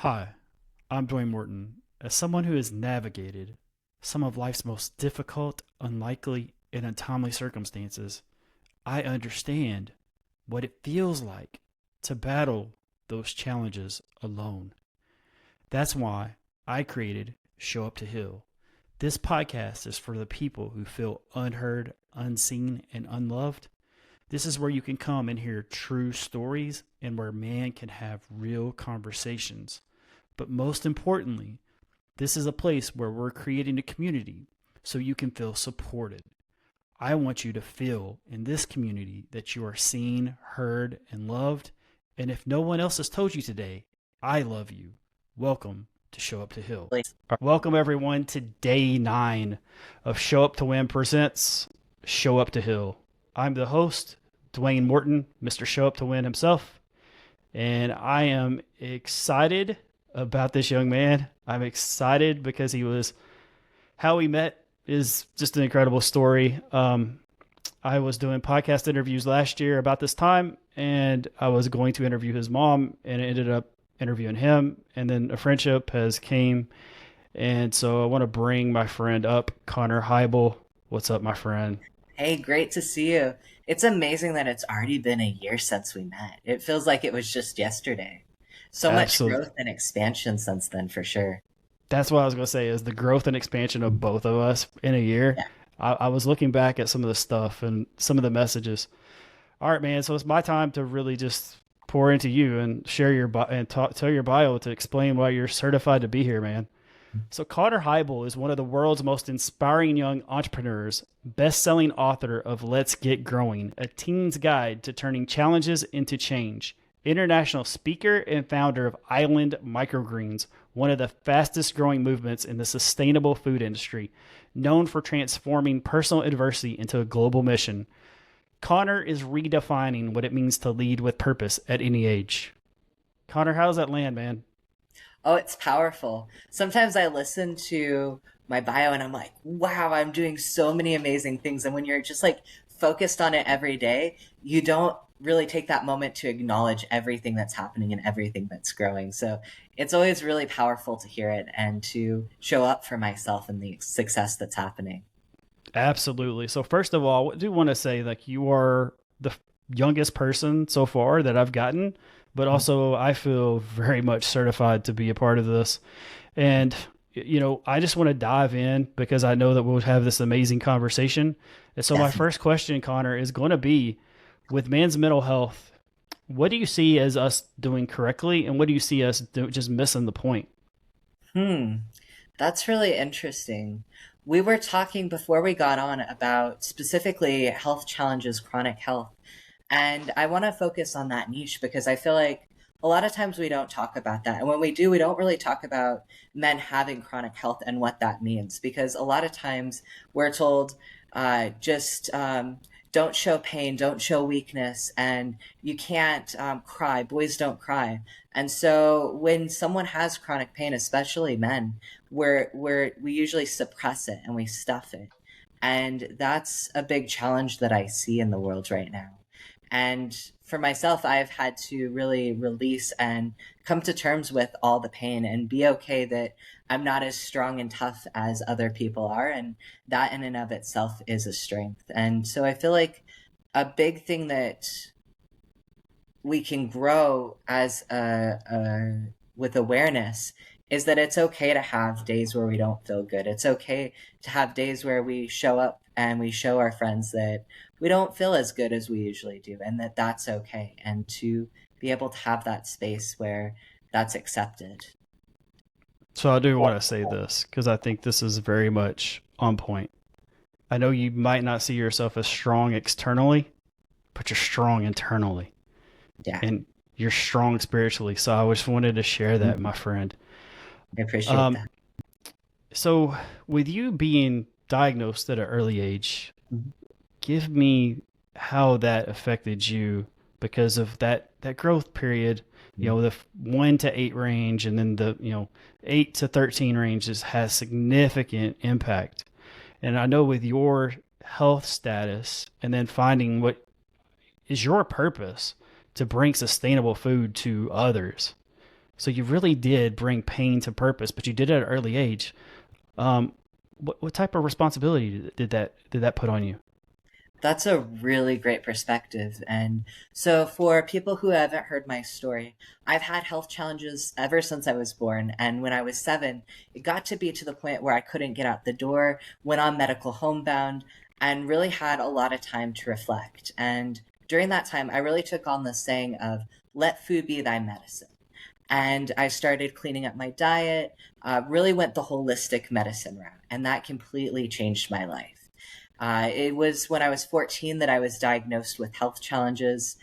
Hi, I'm Dwayne Morton. As someone who has navigated some of life's most difficult, unlikely, and untimely circumstances, I understand what it feels like to battle those challenges alone. That's why I created ShowUp2Heal. This podcast is for the people who feel unheard, unseen, and unloved. This is where you can come and hear true stories and where man can have real conversations. But most importantly, this is a place where we're creating a community so you can feel supported. I want you to feel in this community that you are seen, heard, and loved. And if no one else has told you today, I love you. Welcome to Show Up to Hill. Welcome everyone to day 9 of Show Up to Win presents Show Up to Hill. I'm the host, Dwayne Morton, Mr. Show Up to Win himself, and I am excited about this young man. I'm excited because how we met is just an incredible story. I was doing podcast interviews last year about this time, and I was going to interview his mom, and I ended up interviewing him, and then a friendship has came. And so I want to bring my friend up, Connor Hiebel. What's up, my friend? Hey, great to see you. It's amazing that it's already been a year since we met. It feels like it was just yesterday. So much Absolutely. growth and expansion since then, for sure. That's what I was going to say is the growth and expansion of both of us in a year. Yeah. I was looking back at some of the stuff and some of the messages. All right, man. So it's my time to really just pour into you and share tell your bio to explain why you're certified to be here, man. So Connor Hiebel is one of the world's most inspiring young entrepreneurs, best-selling author of Let's Get Growing, a teen's guide to turning challenges into change, international speaker and founder of Island Microgreens, one of the fastest growing movements in the sustainable food industry, known for transforming personal adversity into a global mission. Connor is redefining what it means to lead with purpose at any age. Connor, how does that land, man? Oh, it's powerful. Sometimes I listen to my bio and I'm like, wow, I'm doing so many amazing things. And when you're just like focused on it every day, you don't really take that moment to acknowledge everything that's happening and everything that's growing. So it's always really powerful to hear it and to show up for myself and the success that's happening. Absolutely. So first of all, I do want to say like you are the youngest person so far that I've gotten, but also I feel very much certified to be a part of this. And I just want to dive in because I know that we'll have this amazing conversation. And so my Definitely. first question, Connor, is going to be with man's mental health, what do you see as us doing correctly and what do you see us just missing the point? Hmm. That's really interesting. We were talking before we got on about specifically health challenges, chronic health. And I want to focus on that niche because I feel like a lot of times we don't talk about that. And when we do, we don't really talk about men having chronic health and what that means. Because a lot of times we're told, just don't show pain, don't show weakness, and you can't cry. Boys don't cry. And so when someone has chronic pain, especially men, we usually suppress it and we stuff it. And that's a big challenge that I see in the world right now. And for myself, I've had to really release and come to terms with all the pain and be okay that I'm not as strong and tough as other people are. And that in and of itself is a strength. And so I feel like a big thing that we can grow as with awareness is that it's okay to have days where we don't feel good. It's okay to have days where we show up and we show our friends that we don't feel as good as we usually do and that that's okay, and to be able to have that space where that's accepted. So I do want to say this because I think this is very much on point. I know you might not see yourself as strong externally, but you're strong internally Yeah. and you're strong spiritually. So I just wanted to share that, my friend. I appreciate Um, that. so with you being diagnosed at an early age, give me how that affected you because of that growth period, the 1 to 8 range and then the, 8 to 13 range has significant impact. And I know with your health status and then finding what is your purpose to bring sustainable food to others. So you really did bring pain to purpose, but you did it at an early age. Um, what type of responsibility did that put on you? That's a really great perspective. And so, for people who haven't heard my story, I've had health challenges ever since I was born. And when I was 7, it got to be to the point where I couldn't get out the door, went on medical homebound, and really had a lot of time to reflect. And during that time, I really took on the saying of, let food be thy medicine. And I started cleaning up my diet, really went the holistic medicine route. And that completely changed my life. It was when I was 14 that I was diagnosed with health challenges,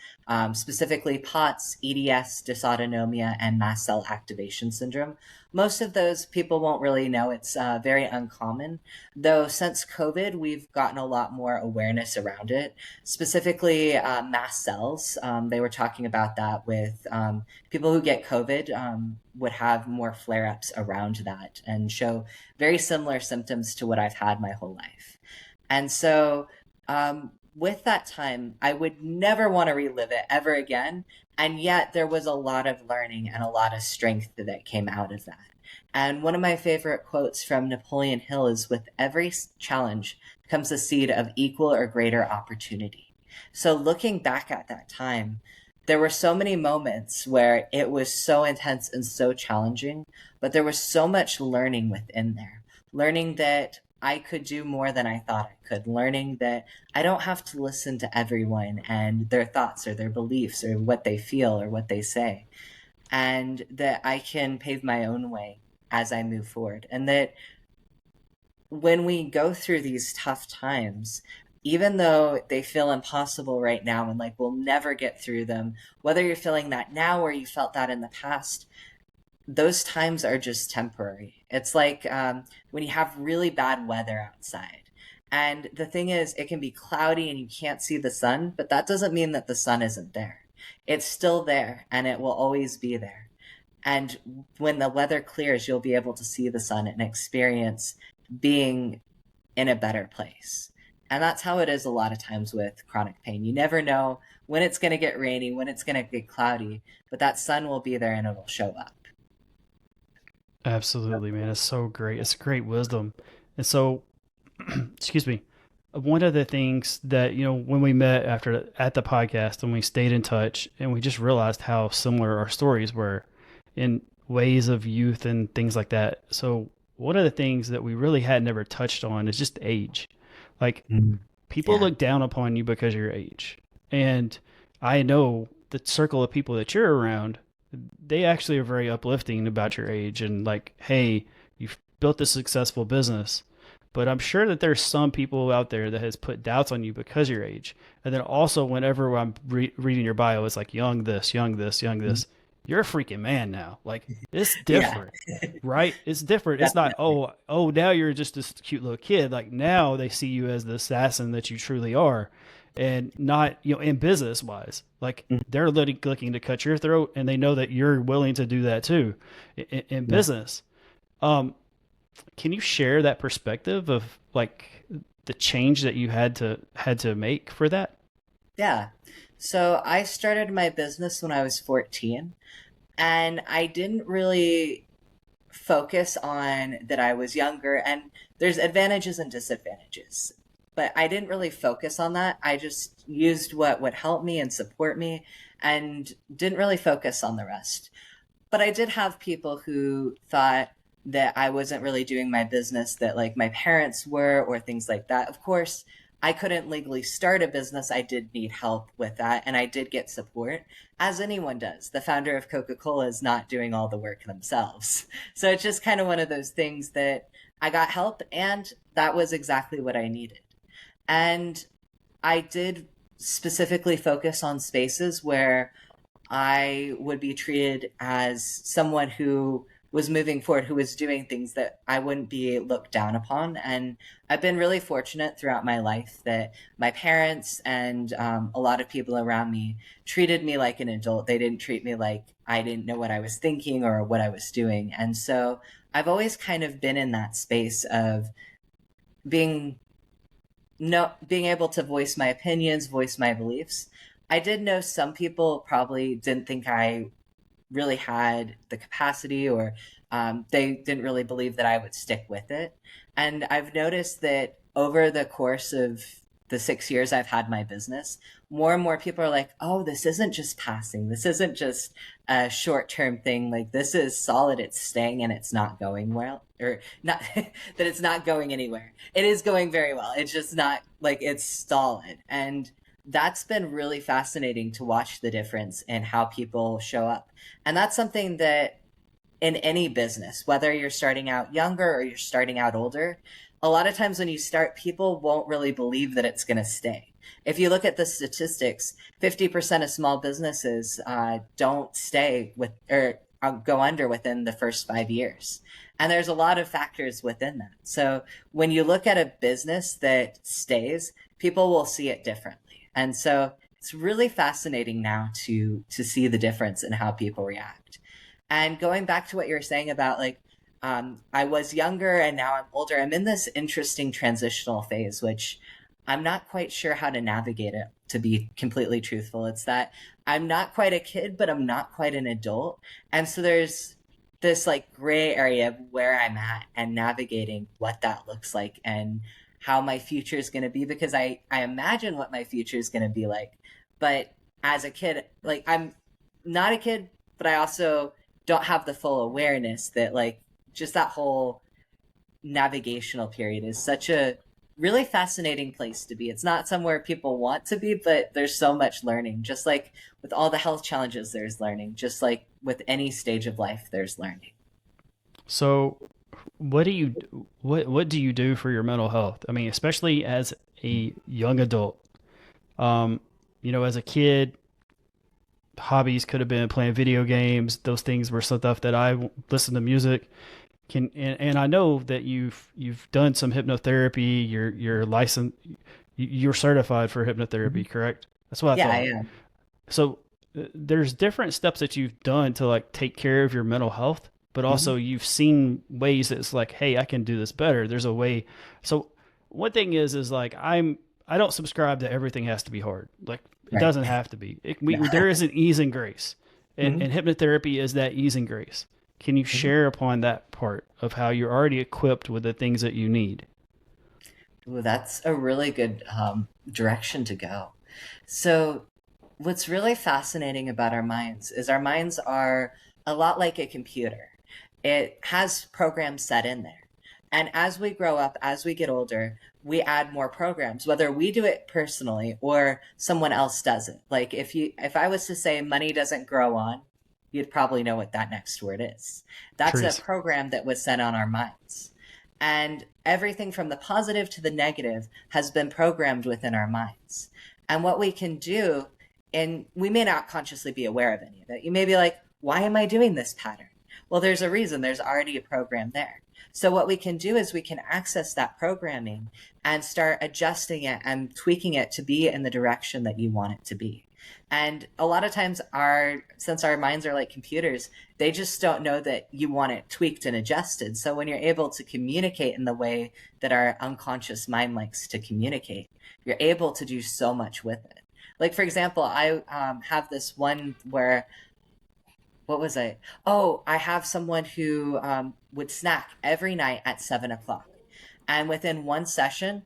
specifically POTS, EDS, dysautonomia, and mast cell activation syndrome. Most of those people won't really know. It's very uncommon. Though since COVID, we've gotten a lot more awareness around it, specifically mast cells. They were talking about that with people who get COVID would have more flare ups around that and show very similar symptoms to what I've had my whole life. And so, with that time, I would never want to relive it ever again. And yet, there was a lot of learning and a lot of strength that came out of that. And one of my favorite quotes from Napoleon Hill is, with every challenge comes a seed of equal or greater opportunity. So, looking back at that time, there were so many moments where it was so intense and so challenging, but there was so much learning within there. Learning that I could do more than I thought I could, learning that I don't have to listen to everyone and their thoughts or their beliefs or what they feel or what they say, and that I can pave my own way as I move forward. And that when we go through these tough times, even though they feel impossible right now and like we'll never get through them, whether you're feeling that now or you felt that in the past, those times are just temporary. It's like when you have really bad weather outside. And the thing is, it can be cloudy and you can't see the sun, but that doesn't mean that the sun isn't there. It's still there and it will always be there. And when the weather clears, you'll be able to see the sun and experience being in a better place. And that's how it is a lot of times with chronic pain. You never know when it's going to get rainy, when it's going to get cloudy, but that sun will be there and it'll show up. Absolutely, man. It's so great. It's great wisdom. And so, excuse me. One of the things that, when we met after at the podcast and we stayed in touch and we just realized how similar our stories were in ways of youth and things like that. So one of the things that we really had never touched on is just age. Like, people Yeah. look down upon you because of your age. And I know the circle of people that you're around, they actually are very uplifting about your age and like, hey, you've built a successful business. But I'm sure that there's some people out there that has put doubts on you because of your age. And then also, whenever I'm reading your bio, it's like young this, young this, young this. You're a freaking man now. Like, it's Yeah, different, right? It's different. It's not, definitely. now you're just this cute little kid. Like, now they see you as the assassin that you truly are, and not, in business wise. Like, Mhm. they're looking to cut your throat, and they know that you're willing to do that too in Yeah. business. Um, can you share that perspective of like the change that you had to make for that? Yeah. So I started my business when I was 14, and I didn't really focus on that I was younger, and there's advantages and disadvantages. But I didn't really focus on that. I just used what would help me and support me and didn't really focus on the rest. But I did have people who thought that I wasn't really doing my business that like my parents were or things like that. Of course, I couldn't legally start a business. I did need help with that and I did get support as anyone does. The founder of Coca-Cola is not doing all the work themselves. So it's just kind of one of those things that I got help and that was exactly what I needed. And I did specifically focus on spaces where I would be treated as someone who was moving forward, who was doing things that I wouldn't be looked down upon. And I've been really fortunate throughout my life that my parents and a lot of people around me treated me like an adult. They didn't treat me like I didn't know what I was thinking or what I was doing. And so I've always kind of been in that space of being no being able to voice my opinions, voice my beliefs. I did know some people probably didn't think I really had the capacity, or they didn't really believe that I would stick with it. And I've noticed that over the course of the 6 years I've had my business, more and more people are like, oh, this isn't just passing. This isn't just a short term thing. Like, this is solid. It's staying and it's not going well, or not that it's not going anywhere. It is going very well. It's just not like it's solid. And that's been really fascinating to watch the difference in how people show up. And that's something that in any business, whether you're starting out younger or you're starting out older, a lot of times when you start, people won't really believe that it's going to stay. If you look at the statistics, 50% of small businesses don't stay with, or go under within the first 5 years. And there's a lot of factors within that. So when you look at a business that stays, people will see it differently. And so it's really fascinating now to see the difference in how people react. And going back to what you were saying about like, I was younger and now I'm older. I'm in this interesting transitional phase, which I'm not quite sure how to navigate it, to be completely truthful. It's that I'm not quite a kid, but I'm not quite an adult. And so there's this like gray area of where I'm at and navigating what that looks like and how my future is going to be, because I imagine what my future is going to be like. But as a kid, like I'm not a kid, but I also don't have the full awareness that like just that whole navigational period is such a really fascinating place to be. It's not somewhere people want to be, but there's so much learning. Just like with all the health challenges, there's learning. Just like with any stage of life, there's learning. So, what do you do for your mental health? I mean, especially as a young adult. Um, as a kid, hobbies could have been playing video games. Those things were stuff that I listened to music. And I know that you've done some hypnotherapy. You're licensed. You're certified for hypnotherapy, correct? That's what I Yeah, I thought. am. So there's different steps that you've done to like take care of your mental health, but Hmm. also you've seen ways that it's like, hey, I can do this better. There's a way. So one thing is like I don't subscribe that everything has to be hard. Like it Right. doesn't have to be. No. There is an ease and grace, and Hmm. hypnotherapy is that ease and grace. Can you Hmm. share upon that part of how you're already equipped with the things that you need? Ooh, that's a really good direction to go. So, what's really fascinating about our minds are a lot like a computer. It has programs set in there. And as we grow up, as we get older, we add more programs, whether we do it personally or someone else does it. Like if I was to say money doesn't grow on, you'd probably know what that next word is. That's a Trees. program that was set on our minds. And everything from the positive to the negative has been programmed within our minds. And what we can do, and we may not consciously be aware of any of it. You may be like, why am I doing this pattern? Well, there's a reason. There's already a program there. So what we can do is we can access that programming and start adjusting it and tweaking it to be in the direction that you want it to be. And a lot of times since our minds are like computers, they just don't know that you want it tweaked and adjusted. So when you're able to communicate in the way that our unconscious mind likes to communicate, you're able to do so much with it. Like, for example, I have this one where, what was I? Oh, I have someone who would snack every night at 7 o'clock. And within one session,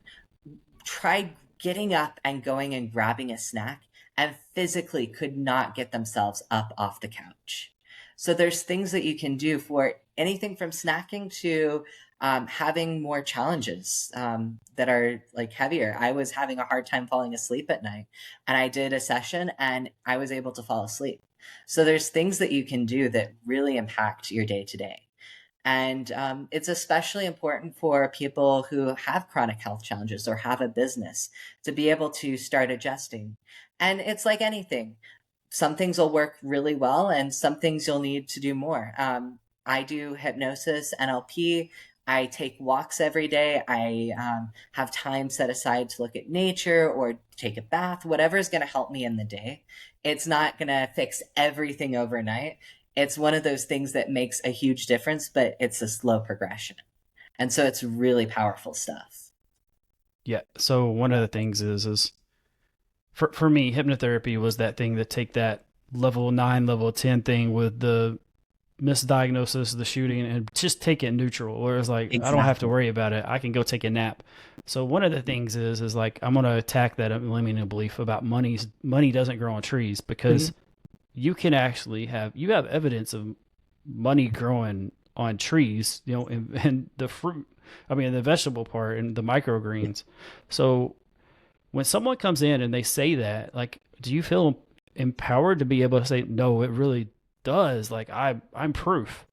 tried getting up and going and grabbing a snack and physically could not get themselves up off the couch. So there's things that you can do for anything from snacking to having more challenges that are like heavier. I was having a hard time falling asleep at night, and I did a session and I was able to fall asleep. So there's things that you can do that really impact your day to day. And it's especially important for people who have chronic health challenges or have a business to be able to start adjusting. And it's like anything. Some things will work really well, and some things you'll need to do more. I do hypnosis, NLP. I take walks every day. I have time set aside to look at nature or take a bath, whatever is going to help me in the day. It's not going to fix everything overnight. It's one of those things that makes a huge difference, but it's a slow progression. And so it's really powerful stuff. Yeah. So one of the things is for me, hypnotherapy was that thing to take that level 9, level 10 thing with the misdiagnosis, the shooting, and just take it neutral. Whereas like I don't have to Exactly. worry about it. I can go take a nap. So one of the things is like I'm gonna attack that limiting belief about money doesn't grow on trees, Mhm. because you can actually have evidence of money growing on trees, and the fruit, I mean the vegetable part and the microgreens. So when someone comes in and they say that, like, do you feel empowered to be able to say, no, it really does? Like I'm proof.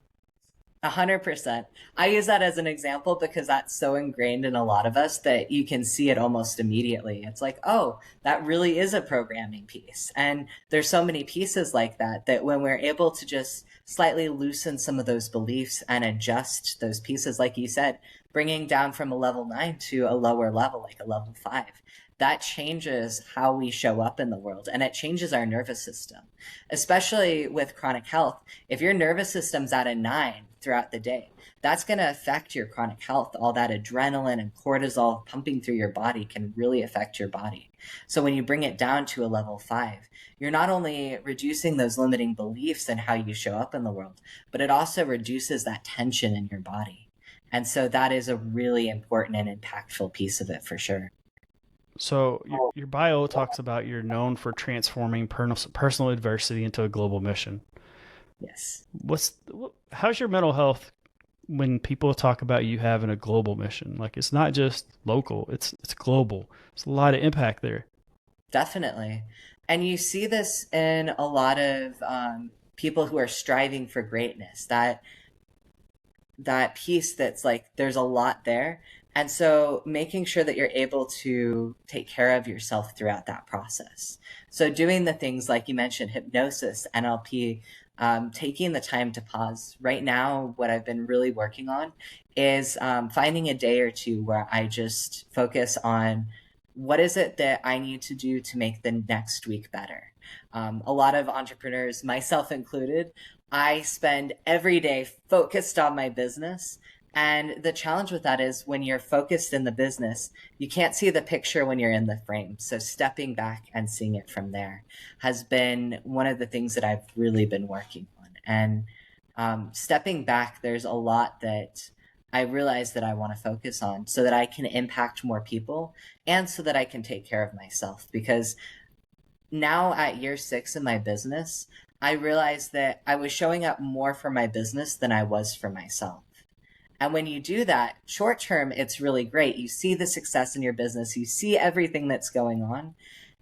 100%. I use that as an example because that's so ingrained in a lot of us that you can see it almost immediately. It's like, oh, that really is a programming piece. And there's so many pieces like that that when we're able to just slightly loosen some of those beliefs and adjust those pieces, like you said, bringing down from a level 9 to a lower level, like a level 5, that changes how we show up in the world and it changes our nervous system, especially with chronic health. If your nervous system's at a 9 throughout the day, that's going to affect your chronic health. All that adrenaline and cortisol pumping through your body can really affect your body. So when you bring it down to a level 5, you're not only reducing those limiting beliefs and how you show up in the world, but it also reduces that tension in your body. And so that is a really important and impactful piece of it for sure. So your bio talks about you're known for transforming personal adversity into a global mission. Yes. How's your mental health when people talk about you having a global mission? Like it's not just local, it's global. There's a lot of impact there. Definitely. And you see this in a lot of people who are striving for greatness, that piece that's like there's a lot there. And so making sure that you're able to take care of yourself throughout that process. So doing the things like you mentioned, hypnosis, NLP, taking the time to pause. Right now, what I've been really working on is finding a day or two where I just focus on what is it that I need to do to make the next week better. A lot of entrepreneurs, myself included, I spend every day focused on my business. And the challenge with that is when you're focused in the business, you can't see the picture when you're in the frame. So stepping back and seeing it from there has been one of the things that I've really been working on. And stepping back, there's a lot that I realize that I want to focus on so that I can impact more people and so that I can take care of myself. Because now at year 6 in my business, I realized that I was showing up more for my business than I was for myself. And when you do that, short term, it's really great. You see the success in your business, you see everything that's going on,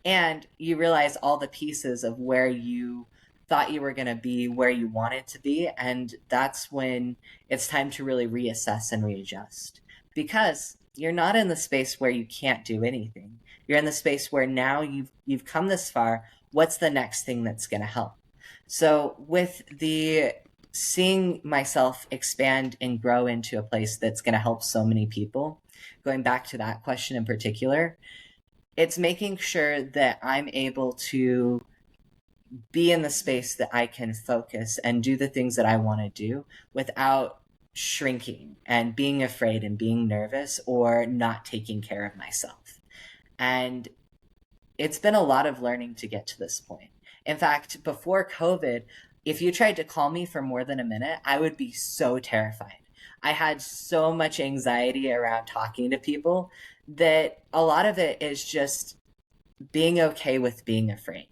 and you realize all the pieces of where you thought you were going to be, where you wanted to be. And that's when it's time to really reassess and readjust because you're not in the space where you can't do anything. You're in the space where now you've come this far. What's the next thing that's going to help? So with the seeing myself expand and grow into a place that's going to help so many people, going back to that question in particular, it's making sure that I'm able to be in the space that I can focus and do the things that I want to do without shrinking and being afraid and being nervous or not taking care of myself. And it's been a lot of learning to get to this point. In fact, before COVID, if you tried to call me for more than a minute, I would be so terrified. I had so much anxiety around talking to people that a lot of it is just being okay with being afraid.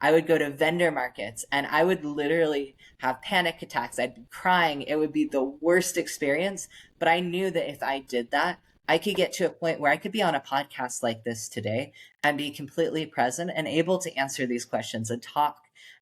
I would go to vendor markets and I would literally have panic attacks. I'd be crying. It would be the worst experience. But I knew that if I did that, I could get to a point where I could be on a podcast like this today and be completely present and able to answer these questions and talk,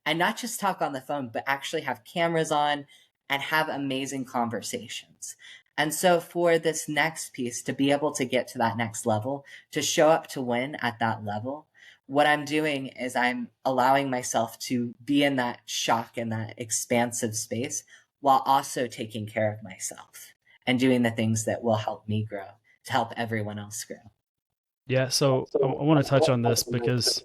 and not just talk on the phone, but actually have cameras on and have amazing conversations. And so for this next piece, to be able to get to that next level, to show up to win at that level, what I'm doing is I'm allowing myself to be in that shock and that expansive space while also taking care of myself and doing the things that will help me grow to help everyone else grow. Yeah, so I want to touch on this because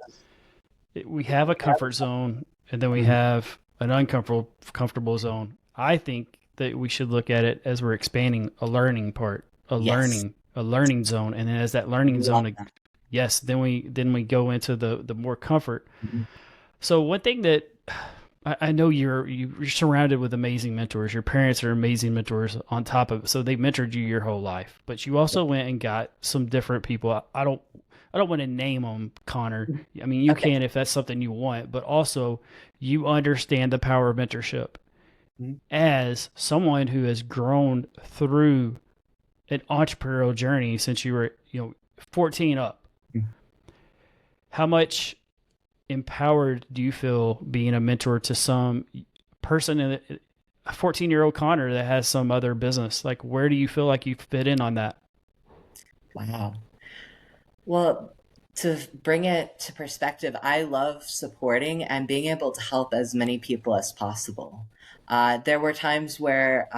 we have a comfort zone and then we Mhm. have an uncomfortable comfortable zone. I think that we should look at it as we're expanding a learning part, Yes. a learning zone, and then as that learning Love zone, that. yes, then we go into the more comfort. Mhm. So one thing that I know you're surrounded with amazing mentors. Your parents are amazing mentors on top of it. So they mentored you your whole life. But you Yeah. also went and got some different people. I don't want to name them, Connor. I mean, you Okay. can if that's something you want, but also you understand the power of mentorship Mhm. as someone who has grown through an entrepreneurial journey since you were, 14 up. How much empowered do you feel being a mentor to some person in a 14-year-old Connor that has some other business? Like, where do you feel like you fit in on that? Wow. Well, to bring it to perspective, I love supporting and being able to help as many people as possible. There were times where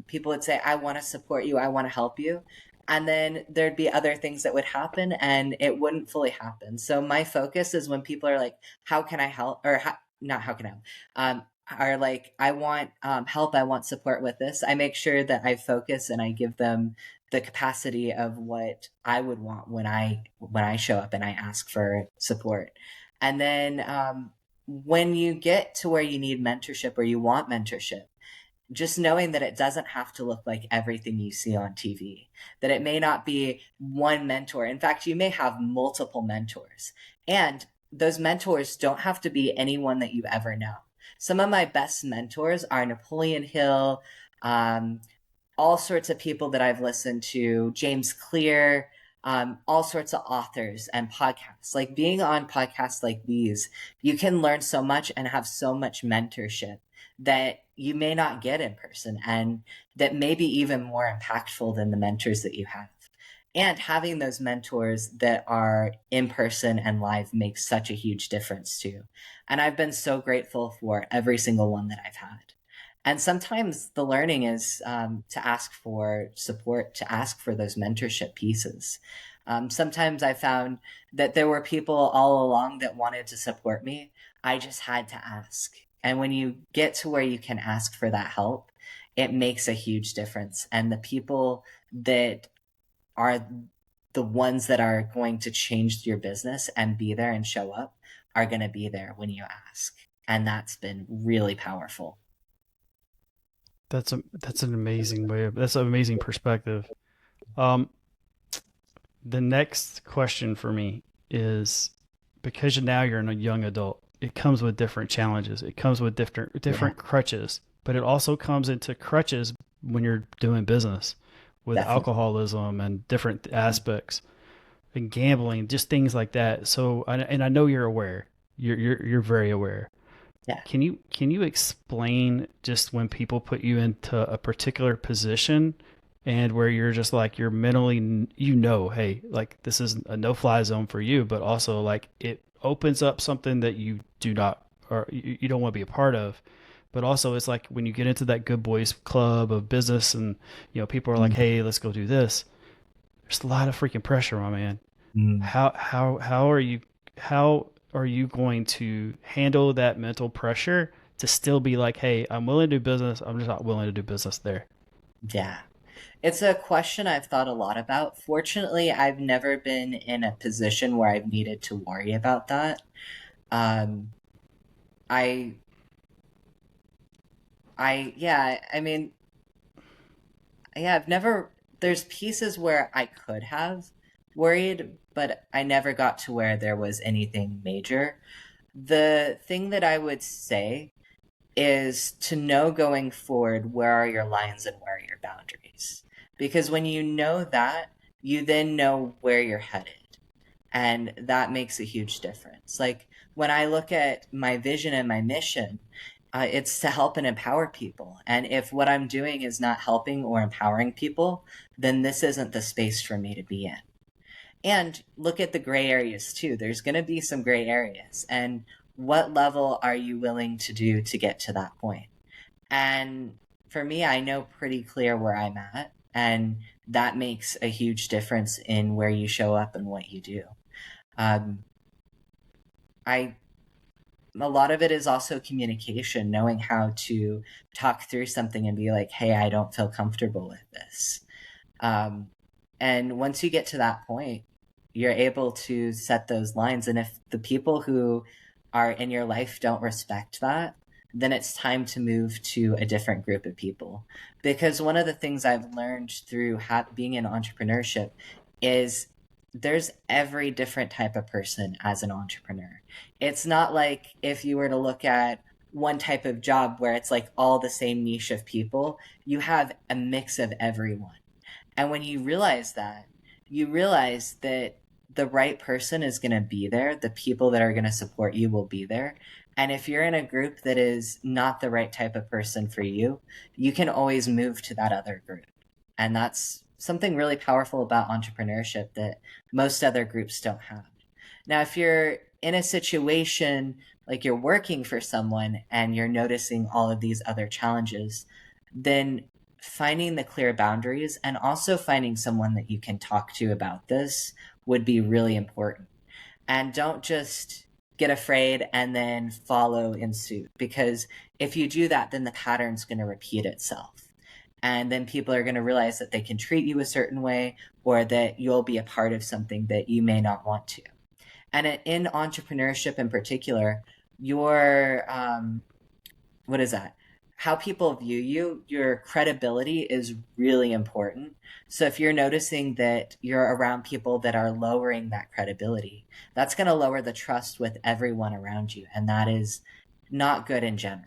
people would say, I want to support you, I want to help you. And then there'd be other things that would happen and it wouldn't fully happen. So my focus is when people are like, how can I help? Or not how can I help? Are like, I want help, I want support with this. I make sure that I focus and I give them the capacity of what I would want when I show up and I ask for support. And then when you get to where you need mentorship or you want mentorship, just knowing that it doesn't have to look like everything you see on TV, that it may not be one mentor. In fact, you may have multiple mentors. And those mentors don't have to be anyone that you ever know. Some of my best mentors are Napoleon Hill, um, all sorts of people that I've listened to, James Clear, all sorts of authors and podcasts. Like being on podcasts like these, you can learn so much and have so much mentorship that you may not get in person and that may be even more impactful than the mentors that you have. And having those mentors that are in person and live makes such a huge difference too. And I've been so grateful for every single one that I've had. And sometimes the learning is to ask for support, to ask for those mentorship pieces. Sometimes I found that there were people all along that wanted to support me. I just had to ask. And when you get to where you can ask for that help, it makes a huge difference. And the people that are the ones that are going to change your business and be there and show up are going to be there when you ask. And that's been really powerful. That's an amazing way of that's an amazing perspective. Um, the next question for me is because now you're a young adult, it comes with different challenges. It comes with Yeah, different crutches, but it also comes into crutches when you're doing business with definitely. alcoholism and different aspects and gambling, just things like that. So, and I know you're aware. You're very aware. Yeah. Can you explain just when people put you into a particular position and where you're just like you're mentally hey, like this is a no-fly zone for you, but also like it opens up something that you do not or you don't want to be a part of. But also it's like when you get into that good boys club of business and people are like, Mm, "Hey, let's go do this." There's a lot of freaking pressure, my man. mm. How are you going to handle that mental pressure to still be like, hey, I'm willing to do business, I'm just not willing to do business there? Yeah. It's a question I've thought a lot about. Fortunately, I've never been in a position where I've needed to worry about that. Um, I, yeah, I mean, yeah, there's pieces where I could have worried, but I never got to where there was anything major. The thing that I would say is to know going forward where are your lines and where are your boundaries. Because when you know that, you then know where you're headed. And that makes a huge difference. Like when I look at my vision and my mission, it's to help and empower people. And if what I'm doing is not helping or empowering people, then this isn't the space for me to be in. And look at the gray areas too. There's going to be some gray areas. And what level are you willing to do to get to that point? And for me, I know pretty clear where I'm at. And that makes a huge difference in where you show up and what you do. Um, I A lot of it is also communication, knowing how to talk through something and be like, "Hey, I don't feel comfortable with this." Um, and once you get to that point, you're able to set those lines. And if the people who are in your life don't respect that, then it's time to move to a different group of people. Because one of the things I've learned through being in entrepreneurship is there's every different type of person as an entrepreneur. It's not like if you were to look at one type of job where it's like all the same niche of people, you have a mix of everyone. And when you realize that the right person is going to be there, the people that are going to support you will be there. And if you're in a group that is not the right type of person for you, you can always move to that other group. And that's something really powerful about entrepreneurship that most other groups don't have. Now, if you're in a situation like you're working for someone and you're noticing all of these other challenges, then finding the clear boundaries and also finding someone that you can talk to about this would be really important. And don't just get afraid and then follow in suit, because if you do that, then the pattern's going to repeat itself. And then people are going to realize that they can treat you a certain way, or that you'll be a part of something that you may not want to. And in entrepreneurship in particular, your what is that? How people view you, your credibility is really important. So if you're noticing that you're around people that are lowering that credibility, that's going to lower the trust with everyone around you. And that is not good in general.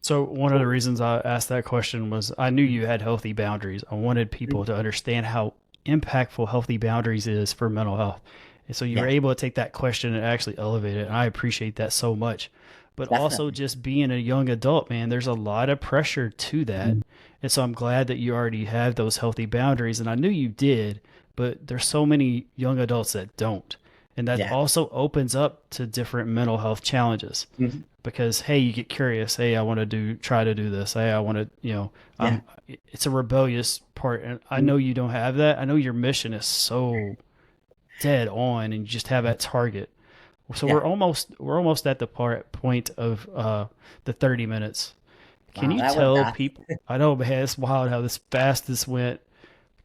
So one of the reasons I asked that question was I knew you had healthy boundaries. I wanted people to understand how impactful healthy boundaries is for mental health. And so you were Yeah, able to take that question and actually elevate it. And I appreciate that so much. But also definitely. just being a young adult, man, there's a lot of pressure to that. And so I'm glad that you already have those healthy boundaries. And I knew you did, but there's so many young adults that don't. And that Yeah. also opens up to different mental health challenges Mhm. because, hey, you get curious. Hey, I want to try to do this. Hey, I want to, Yeah. it's a rebellious part. And I Mhm. know you don't have that. I know your mission is so dead on and you just have that target. So Yeah. we're almost at the point of the 30 minutes. Can Wow, you that went tell fast. people? I know, man, it's wild how this fast this went.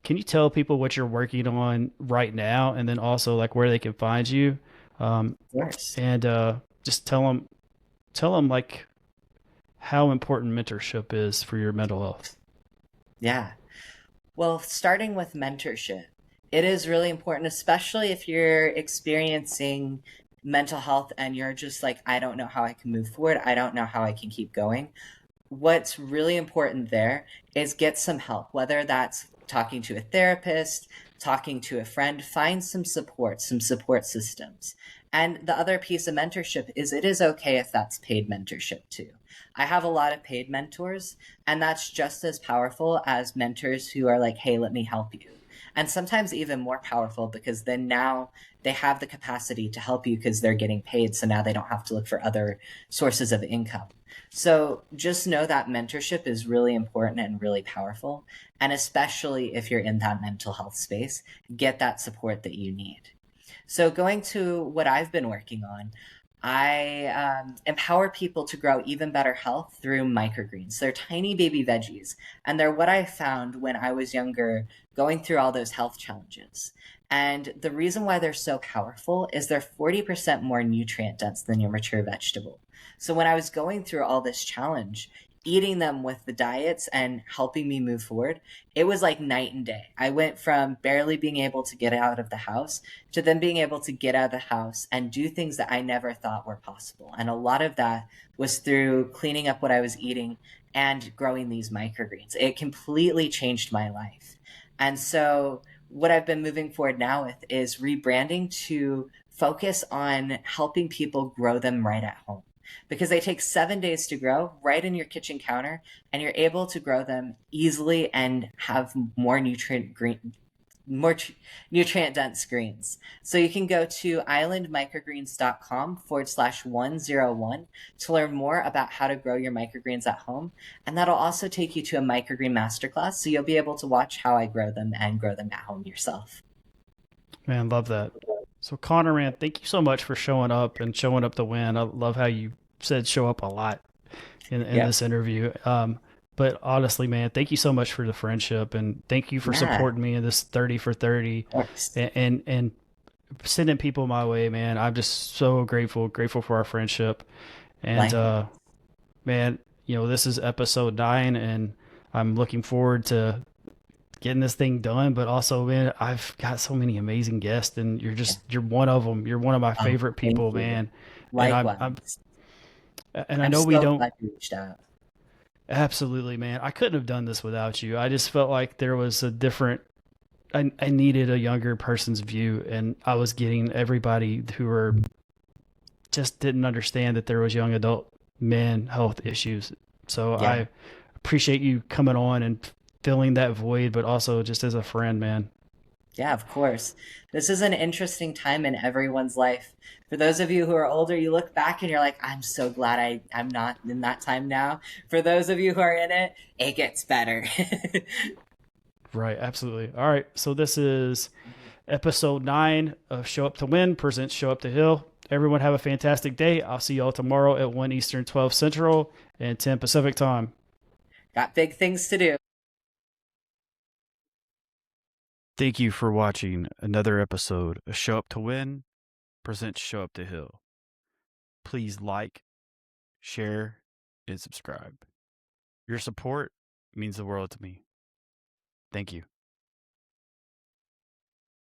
Can you tell people what you're working on right now, and then also like where they can find you, um, Of course. and just tell them like how important mentorship is for your mental health. Yeah. Well, starting with mentorship, it is really important, especially if you're experiencing mental health and you're just like, I don't know how I can move forward. I don't know how I can keep going. What's really important there is get some help, whether that's talking to a therapist, talking to a friend, find some support systems. And the other piece of mentorship is it is okay if that's paid mentorship too. I have a lot of paid mentors, and that's just as powerful as mentors who are like, hey, let me help you. And sometimes even more powerful because then now they have the capacity to help you because they're getting paid. So now they don't have to look for other sources of income. So just know that mentorship is really important and really powerful. And especially if you're in that mental health space, get that support that you need. So going to what I've been working on, I empower people to grow even better health through microgreens. They're tiny baby veggies, and they're what I found when I was younger, going through all those health challenges. And the reason why they're so powerful is they're 40% more nutrient dense than your mature vegetable. So when I was going through all this challenge, eating them with the diets and helping me move forward, it was like night and day. I went from barely being able to get out of the house to then being able to get out of the house and do things that I never thought were possible. And a lot of that was through cleaning up what I was eating and growing these microgreens. It completely changed my life. And so, what I've been moving forward now with is rebranding to focus on helping people grow them right at home. Because they take 7 days to grow right in your kitchen counter, and you're able to grow them easily and have more nutrient dense greens. So you can go to islandmicrogreens.com/101 to learn more about how to grow your microgreens at home. And that'll also take you to a microgreen masterclass. So you'll be able to watch how I grow them and grow them at home yourself. Man, love that. So Connor, man, thank you so much for showing up and showing up to win. I love how you said show up a lot in Yeah. this interview. But honestly, man, thank you so much for the friendship and thank you for Yeah. supporting me in this 30 for 30. Of course. And sending people my way, man. I'm just so grateful for our friendship. And Likewise. man, this is episode 9, and I'm looking forward to getting this thing done. But also, man, I've got so many amazing guests, and Yeah. you're one of them. You're one of my Oh, favorite thank people, you. man. And Likewise. I I'm know we so don't. glad you reached out. Absolutely, man. I couldn't have done this without you. I just felt like there was a different. I needed a younger person's view, and I was getting everybody who were just didn't understand that there was young adult men health issues. So Yeah. I appreciate you coming on and filling that void, but also just as a friend, man. Yeah, of course. This is an interesting time in everyone's life. For those of you who are older, you look back and you're like, I'm so glad I'm not in that time now. For those of you who are in it, it gets better. Right, absolutely. All right, so this is episode 9 of Show Up to Win presents Show Up to Heal. Everyone have a fantastic day. I'll see y'all tomorrow at 1 Eastern, 12 Central, and 10 Pacific time. Got big things to do. Thank you for watching another episode of Show Up to Win presents Show Up to Heal. Please like, share, and subscribe. Your support means the world to me. Thank you.